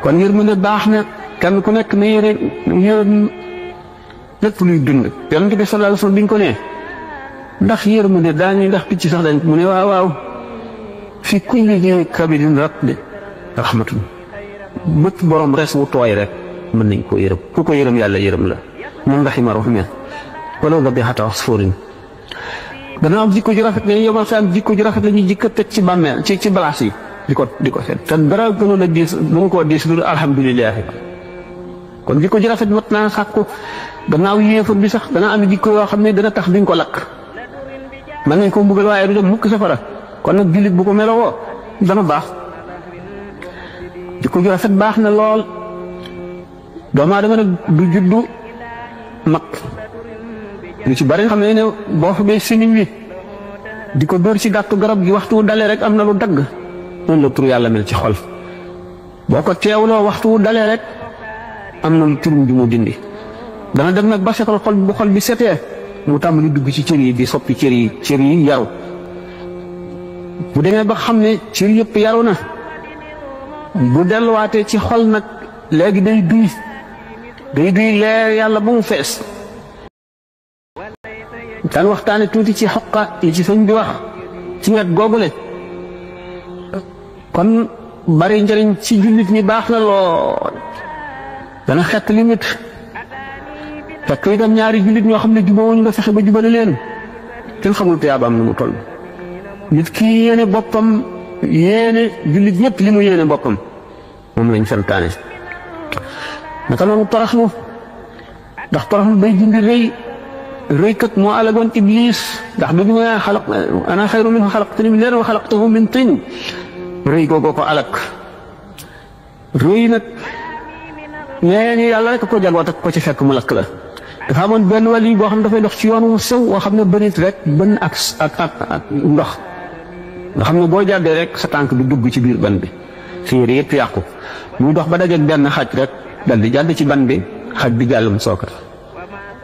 kon yërmande baax na kenn ku nekk na yërëm lépp luy dund. Yonent bi sallallahu alayhi wasallam biñ ko nee ndax yërmande daañu ndax picc sax dañ mu ne waaw waaw fi kulli dhi kabidin rahmatun bët borom res wu tooy rek mën nañ ko yërëm ku ko yërëm yàlla yërëm la man rahima rahman walaw dabihata asfurin. gannaaw am jikko ji rafet ne yow am jikko ji rafet la ñuy jikko teg ci bàmmeel ci balaas yi di ko seet te dara gënoon a diis gënu koo diis lu alhamdulilah. kon jikko ji rafet mat naa sàkku gannaaw yéefar bi sax dana am jikko yoo xam ne dana tax duñ ko lakk mën nañ ko mbugal waaye du dem mukk safara. kon nag jullit bu ko melowoo dana baax. jikko ji rafet baax na lool doomu aadama nag du juddu mag lu ci bari nga xam ne boo fa bee siniñ wi di ko dóor ci gàttu garab gi waxtu wu dalee rek am na lu dagg noonu la tur yàlla mel ci xol boo ko teewloo waxtu wu dalee rek am na lu turum ju mu dindi. dana dem nag ba setal xol bu xol bi setee mu tàmbali dugg ci cër yi di soppi cër yi yaru bu demee ba xam ne cër yëpp yaru na bu delluwaatee ci xol nag léegi day duy leer yàlla ba mu fees. daan waxtaane tuuti ci xoqa yi ci sëñ bi wax ci wet googule kon bari njëriñ ci jullit ñi baax na lool dana xett limite fekk itam ñaari jullit ñoo xam ne jubóowuñ nga fexe ba jubale leen kenn xamul tiyaabaam na mu toll. nit ki yéene boppam yéene jullit ñëpp li mu yéene boppam moom lañ santaane. naka noonu toroxlu ndax toroxlu day dindi rëy kat moo alagoon iblis ndax bi mu ana xayru minhu xalaqtani min naarin wa xalaqtahu min tiin rëy googoo ko alak. rëy nag nee ni yàlla rek ko jagoo tak ko ci fekk mu lakk la. dafa amoon benn wàll boo xam ne dafay dox ci yoon wu sew woo xam ne bënit rek bën ak ndox nga xam ne boo jàddee rek sa tànk bi dugg ci biir ban bi sa yére yëpp yàqu muy dox ba dajeeg benn xaj rek dal di jàdd ci ban bi xaj bi jàllum sookata.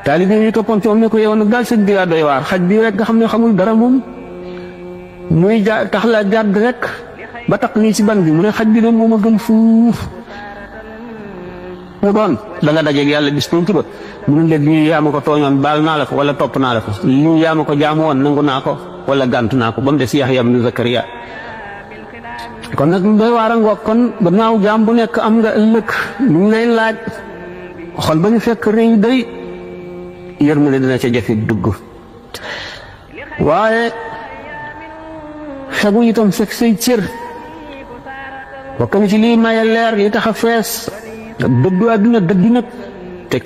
taalibe yi toppoon ci moom ne ko yow nag daal sëñ bi yaa doy waar xaj bi rek nga xam ne xamul dara moom muy tax la jàdd rek ba tax nii ci ban bi mu ne xaj bi de moom a gën fuuf. mu doon da nga dajeeg yàlla bis tuuti ba mu ne leen lii yaa ma ko tooñoon baal naa la ko wala topp naa la ko lii yaa ma ko jaamu woon nangu naa ko wala gàntu naa ko ba mu des Yaxya ibnu Zakariya. kon nag doy waar a ngoog kon gannaaw jaam bu nekk am nga ëllëg ñu ngi lay laaj xol ba ñu fekk rëy day yërmande dina ca jafe dugg waaye xegu itam fekk say cër bokk na ci lii maye leer yi tax a fees dëddu àdduna dëddu nag te